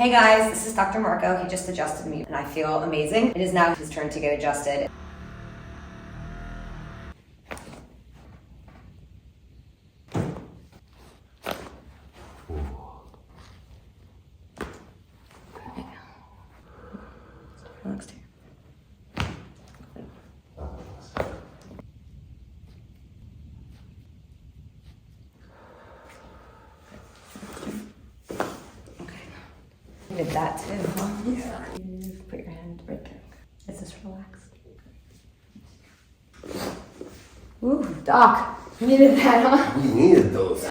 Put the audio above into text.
Hey guys, this is Dr. Marco. He just adjusted me and I feel amazing. It is now his turn to get adjusted. Relax too. You did that too, huh? Yeah. You put your hand right there. Is this relaxed? Ooh, Doc, you needed that, huh? We needed those.